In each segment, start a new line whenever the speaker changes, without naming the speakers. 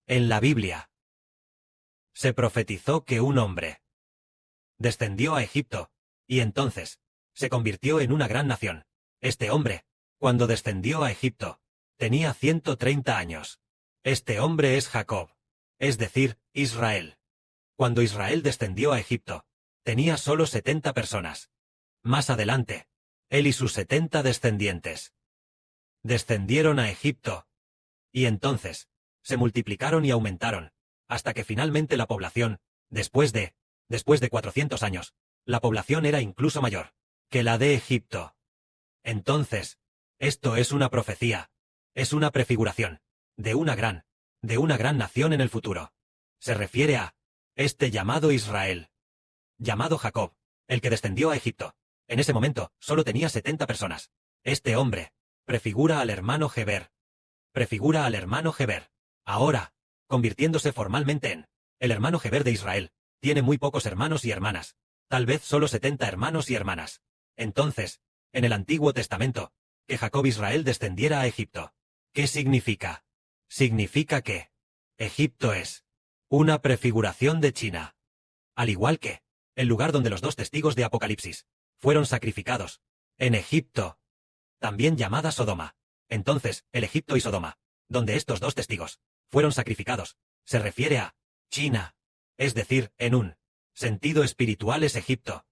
En la Biblia se profetizó que un hombre descendió a Egipto, y entonces se convirtió en una gran nación. Este hombre, cuando descendió a Egipto, tenía 130 años. Este hombre es Jacob, es decir, Israel. Cuando Israel descendió a Egipto, tenía solo 70 personas. Más adelante, él y sus 70 descendientes descendieron a Egipto, y entonces se multiplicaron y aumentaron, hasta que finalmente la población, después de 400 años, la población era incluso mayor que la de Egipto. Entonces, esto es una profecía, es una prefiguración de una gran nación en el futuro. Se refiere a este llamado Israel, llamado Jacob, el que descendió a Egipto. En ese momento, solo tenía 70 personas. Este hombre prefigura al hermano Heber. Prefigura al hermano Heber. Ahora, convirtiéndose formalmente en el hermano Heber de Israel, tiene muy pocos hermanos y hermanas. Tal vez solo 70 hermanos y hermanas. Entonces, en el Antiguo Testamento, que Jacob Israel descendiera a Egipto. ¿Qué significa? Significa que Egipto es una prefiguración de China. Al igual que el lugar donde los dos testigos de Apocalipsis fueron sacrificados, en Egipto, también llamada Sodoma. Entonces, el Egipto y Sodoma, donde estos dos testigos fueron sacrificados, se refiere a China, es decir, en un sentido espiritual es Egipto,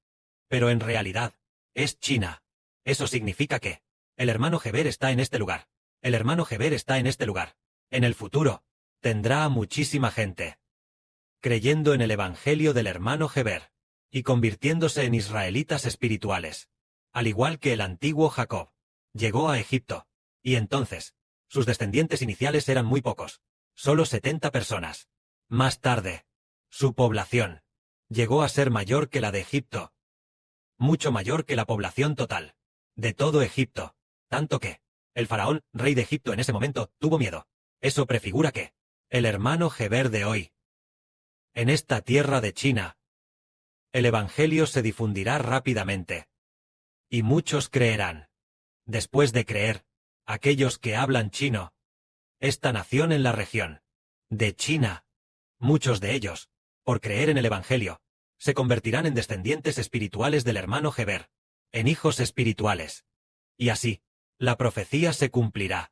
pero en realidad es China. Eso significa que el hermano Heber está en este lugar. El hermano Heber está en este lugar. En el futuro, tendrá a muchísima gente creyendo en el evangelio del hermano Heber y convirtiéndose en israelitas espirituales. Al igual que el antiguo Jacob llegó a Egipto, y entonces sus descendientes iniciales eran muy pocos, solo 70 personas. Más tarde, su población llegó a ser mayor que la de Egipto, mucho mayor que la población total de todo Egipto, tanto que el faraón, rey de Egipto en ese momento, tuvo miedo. Eso prefigura que el hermano Heber de hoy, en esta tierra de China, el evangelio se difundirá rápidamente, y muchos creerán. Después de creer, aquellos que hablan chino, esta nación en la región de China, muchos de ellos, por creer en el evangelio, se convertirán en descendientes espirituales del hermano Heber, en hijos espirituales. Y así, la profecía se cumplirá.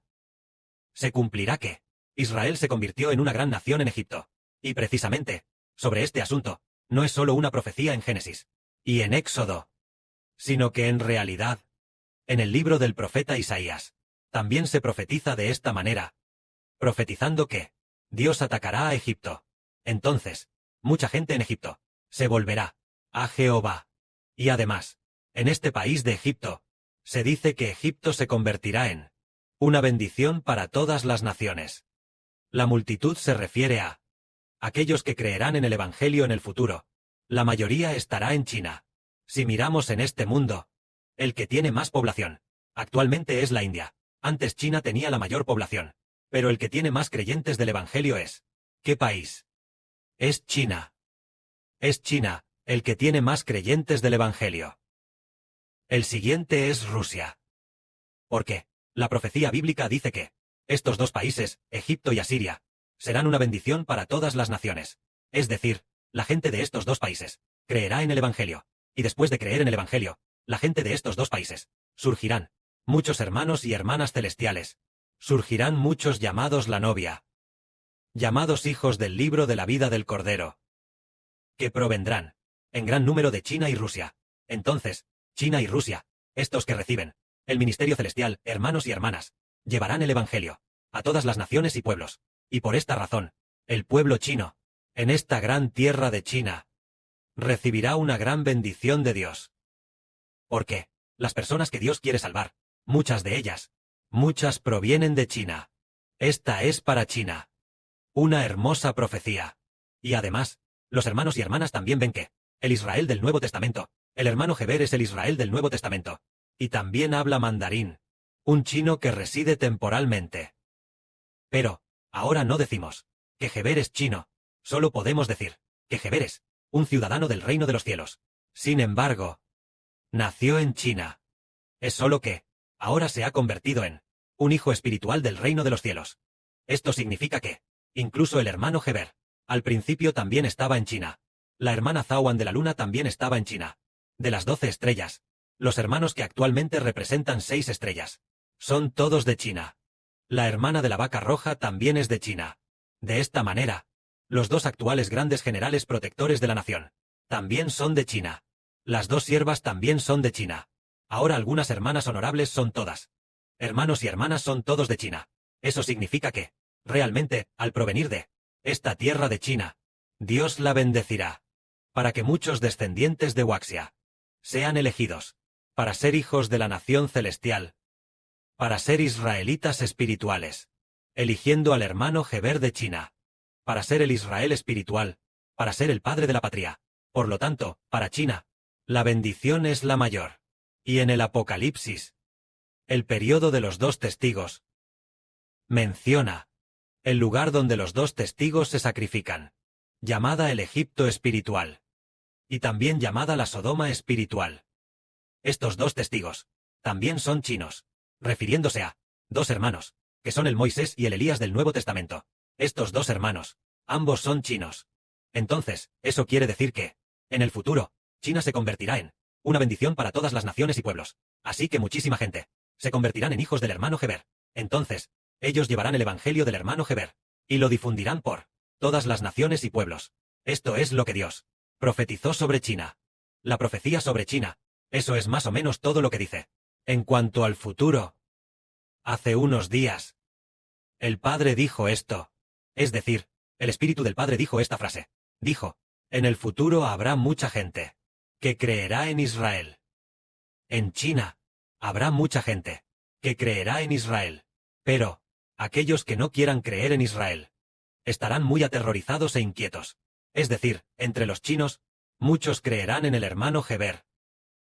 Se cumplirá que Israel se convirtió en una gran nación en Egipto. Y precisamente, sobre este asunto, no es solo una profecía en Génesis y en Éxodo, sino que en realidad, en el libro del profeta Isaías, también se profetiza de esta manera, profetizando que Dios atacará a Egipto. Entonces, mucha gente en Egipto se volverá a Jehová. Y además, en este país de Egipto, se dice que Egipto se convertirá en una bendición para todas las naciones. La multitud se refiere a aquellos que creerán en el Evangelio en el futuro. La mayoría estará en China. Si miramos en este mundo, el que tiene más población actualmente es la India. Antes China tenía la mayor población, pero el que tiene más creyentes del Evangelio es ¿qué país? Es China. Es China, el que tiene más creyentes del Evangelio. El siguiente es Rusia. ¿Por qué? La profecía bíblica dice que estos dos países, Egipto y Asiria, serán una bendición para todas las naciones. Es decir, la gente de estos dos países creerá en el Evangelio, y después de creer en el Evangelio, la gente de estos dos países surgirán muchos hermanos y hermanas celestiales. Surgirán muchos llamados la novia, llamados hijos del libro de la vida del Cordero, que provendrán en gran número de China y Rusia. Entonces, China y Rusia, estos que reciben el ministerio celestial, hermanos y hermanas, llevarán el Evangelio a todas las naciones y pueblos. Y por esta razón, el pueblo chino, en esta gran tierra de China, recibirá una gran bendición de Dios. Porque las personas que Dios quiere salvar, muchas de ellas, muchas provienen de China. Esta es para China una hermosa profecía. Y además, los hermanos y hermanas también ven que el Israel del Nuevo Testamento, el hermano Heber es el Israel del Nuevo Testamento, y también habla mandarín, un chino que reside temporalmente. Pero ahora no decimos que Heber es chino, solo podemos decir que Heber es un ciudadano del reino de los cielos. Sin embargo, nació en China. Es solo que ahora se ha convertido en un hijo espiritual del reino de los cielos. Esto significa que Incluso el hermano Geber. Al principio también estaba en China. La hermana Zawan de la Luna también estaba en China. De las 12 estrellas. Los hermanos que actualmente representan 6 estrellas. Son todos de China. La hermana de la Vaca Roja también es de China. De esta manera, los 2 actuales grandes generales protectores de la nación también son de China. Las 2 siervas también son de China. Ahora algunas hermanas honorables son todas. Hermanos y hermanas son todos de China. Eso significa que, realmente, al provenir de esta tierra de China, Dios la bendecirá, para que muchos descendientes de Waxia sean elegidos, para ser hijos de la nación celestial, para ser israelitas espirituales, eligiendo al hermano Geber de China, para ser el Israel espiritual, para ser el padre de la patria. Por lo tanto, para China, la bendición es la mayor. Y en el Apocalipsis, el periodo de los 2 testigos menciona el lugar donde los 2 testigos se sacrifican, llamada el Egipto espiritual, y también llamada la Sodoma espiritual. Estos 2 testigos también son chinos, refiriéndose a 2 hermanos, que son el Moisés y el Elías del Nuevo Testamento. Estos 2 hermanos, ambos son chinos. Entonces, eso quiere decir que, en el futuro, China se convertirá en una bendición para todas las naciones y pueblos. Así que muchísima gente se convertirán en hijos del hermano Geber. Entonces, ellos llevarán el evangelio del hermano Geber y lo difundirán por todas las naciones y pueblos. Esto es lo que Dios profetizó sobre China. La profecía sobre China, eso es más o menos todo lo que dice. En cuanto al futuro, hace unos días, el Padre dijo esto. Es decir, el Espíritu del Padre dijo esta frase. Dijo, en el futuro habrá mucha gente que creerá en Israel. En China, habrá mucha gente que creerá en Israel. Pero, aquellos que no quieran creer en Israel estarán muy aterrorizados e inquietos. Es decir, entre los chinos, muchos creerán en el hermano Geber.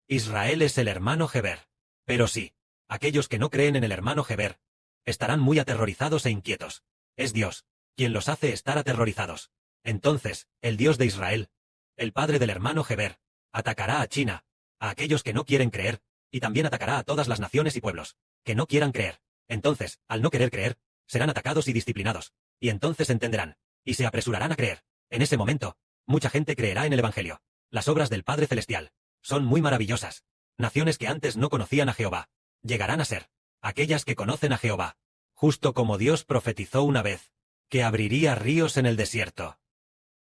Israel es el hermano Geber. Pero sí, aquellos que no creen en el hermano Geber estarán muy aterrorizados e inquietos. Es Dios quien los hace estar aterrorizados. Entonces, el Dios de Israel, el padre del hermano Geber, atacará a China, a aquellos que no quieren creer, y también atacará a todas las naciones y pueblos que no quieran creer. Entonces, al no querer creer, serán atacados y disciplinados, y entonces entenderán, y se apresurarán a creer. En ese momento, mucha gente creerá en el Evangelio. Las obras del Padre Celestial son muy maravillosas. Naciones que antes no conocían a Jehová llegarán a ser aquellas que conocen a Jehová, justo como Dios profetizó una vez, que abriría ríos en el desierto.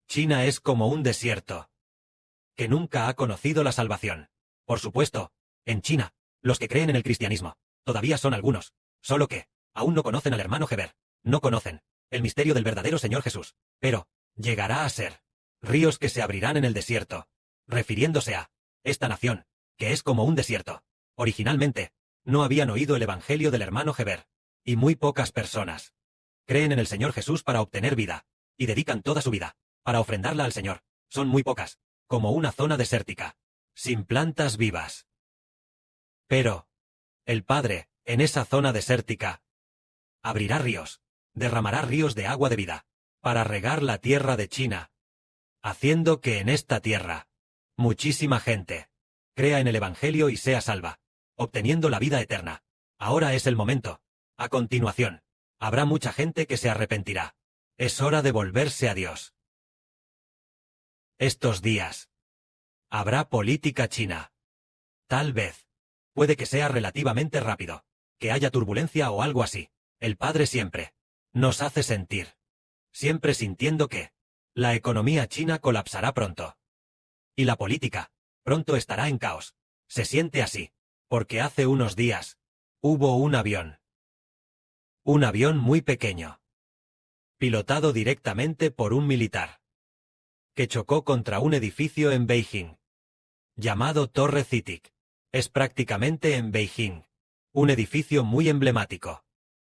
China es como un desierto que nunca ha conocido la salvación. Por supuesto, en China, los que creen en el cristianismo todavía son algunos, solo que aún no conocen al hermano Geber, no conocen el misterio del verdadero Señor Jesús, pero llegará a ser ríos que se abrirán en el desierto, refiriéndose a esta nación, que es como un desierto. Originalmente, no habían oído el evangelio del hermano Geber, y muy pocas personas creen en el Señor Jesús para obtener vida, y dedican toda su vida para ofrendarla al Señor. Son muy pocas, como una zona desértica, sin plantas vivas. Pero el Padre, en esa zona desértica, abrirá ríos, derramará ríos de agua de vida, para regar la tierra de China, haciendo que en esta tierra muchísima gente crea en el Evangelio y sea salva, obteniendo la vida eterna. Ahora es el momento. A continuación, habrá mucha gente que se arrepentirá. Es hora de volverse a Dios. Estos días habrá política china. Tal vez. Puede que sea relativamente rápido, que haya turbulencia o algo así. El Padre siempre nos hace sentir, siempre sintiendo que la economía china colapsará pronto. Y la política pronto estará en caos. Se siente así, porque hace unos días hubo un avión muy pequeño, pilotado directamente por un militar, que chocó contra un edificio en Beijing, llamado Torre CITIC. Es prácticamente en Beijing, un edificio muy emblemático.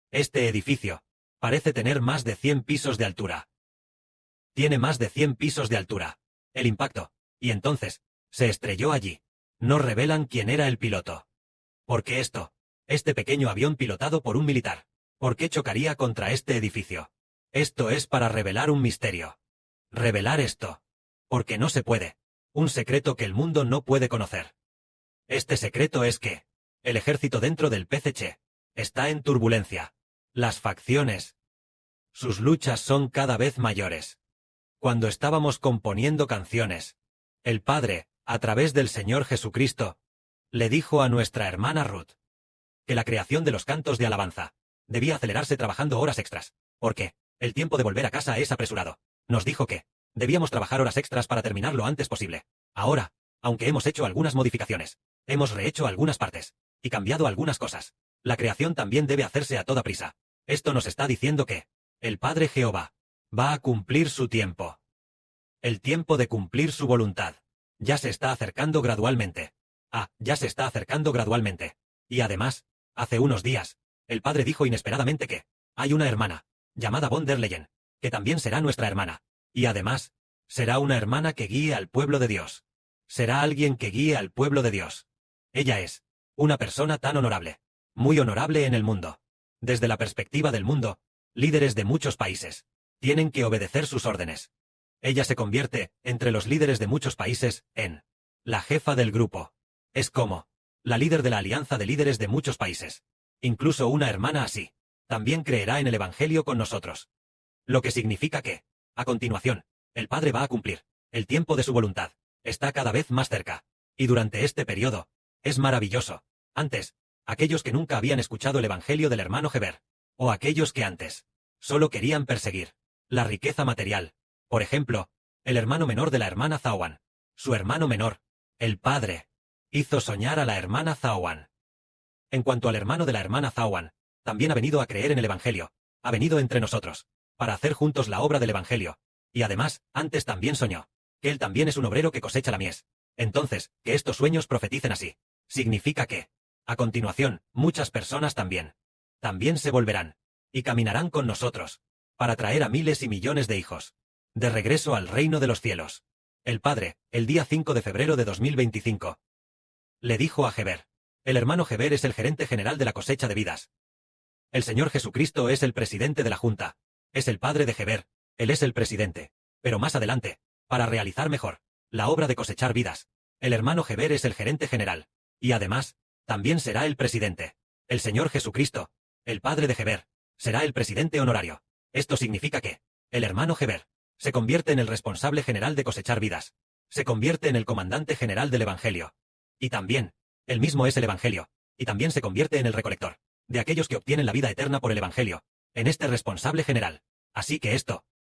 Este edificio parece tener más de 100 pisos de altura. Tiene más de 100 pisos de altura. El impacto, y entonces, se estrelló allí. No revelan quién era el piloto. ¿Por qué esto? Este pequeño avión pilotado por un militar. ¿Por qué chocaría contra este edificio? Esto es para revelar un misterio. Revelar esto. Porque no se puede. Un secreto que el mundo no puede conocer. Este secreto es que el ejército dentro del PCC está en turbulencia. Las facciones Sus luchas son cada vez mayores. Cuando estábamos componiendo canciones, el Padre, a través del Señor Jesucristo, le dijo a nuestra hermana Ruth que la creación de los cantos de alabanza debía acelerarse trabajando horas extras, porque el tiempo de volver a casa es apresurado. Nos dijo que debíamos trabajar horas extras para terminar lo antes posible. Ahora, aunque hemos hecho algunas modificaciones, hemos rehecho algunas partes y cambiado algunas cosas, la creación también debe hacerse a toda prisa. Esto nos está diciendo que el Padre Jehová va a cumplir su tiempo. El tiempo de cumplir su voluntad ya se está acercando gradualmente. Ya se está acercando gradualmente. Y además, hace unos días, el Padre dijo inesperadamente que hay una hermana, llamada von der Leyen, que también será nuestra hermana. Y además, será una hermana que guíe al pueblo de Dios. Será alguien que guíe al pueblo de Dios. Ella es una persona tan honorable, muy honorable en el mundo. Desde la perspectiva del mundo, líderes de muchos países tienen que obedecer sus órdenes. Ella se convierte, entre los líderes de muchos países, en la jefa del grupo. Es como la líder de la alianza de líderes de muchos países. Incluso una hermana así también creerá en el Evangelio con nosotros. Lo que significa que, a continuación, el Padre va a cumplir el tiempo de su voluntad. Está cada vez más cerca. Y durante este periodo, es maravilloso. Antes, aquellos que nunca habían escuchado el Evangelio del hermano Heber, o aquellos que antes solo querían perseguir la riqueza material. Por ejemplo, el hermano menor de la hermana Zawan. Su hermano menor, el Padre, hizo soñar a la hermana Zawan. En cuanto al hermano de la hermana Zawan, también ha venido a creer en el Evangelio. Ha venido entre nosotros para hacer juntos la obra del Evangelio. Y además, antes también soñó que él también es un obrero que cosecha la mies. Entonces, que estos sueños profeticen así, significa que, a continuación, muchas personas también se volverán y caminarán con nosotros para traer a miles y millones de hijos de regreso al reino de los cielos. El Padre, el día 5 de febrero de 2025, le dijo a Heber: el hermano Heber es el gerente general de la cosecha de vidas. El Señor Jesucristo es el presidente de la junta. Es el padre de Heber. Él es el presidente. Pero más adelante, para realizar mejor la obra de cosechar vidas, el hermano Heber es el gerente general. Y además, también será el presidente. El Señor Jesucristo, el padre de Heber, será el presidente honorario. Esto significa que el hermano Heber se convierte en el responsable general de cosechar vidas. Se convierte en el comandante general del Evangelio. Y también, él mismo es el Evangelio. Y también se convierte en el recolector de aquellos que obtienen la vida eterna por el Evangelio, en este responsable general. Así que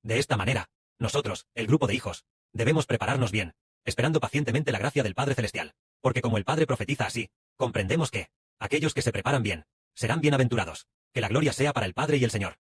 de esta manera, nosotros, el grupo de hijos, debemos prepararnos bien, esperando pacientemente la gracia del Padre Celestial, porque como el Padre profetiza así, comprendemos que aquellos que se preparan bien serán bienaventurados. Que la gloria sea para el Padre y el Señor.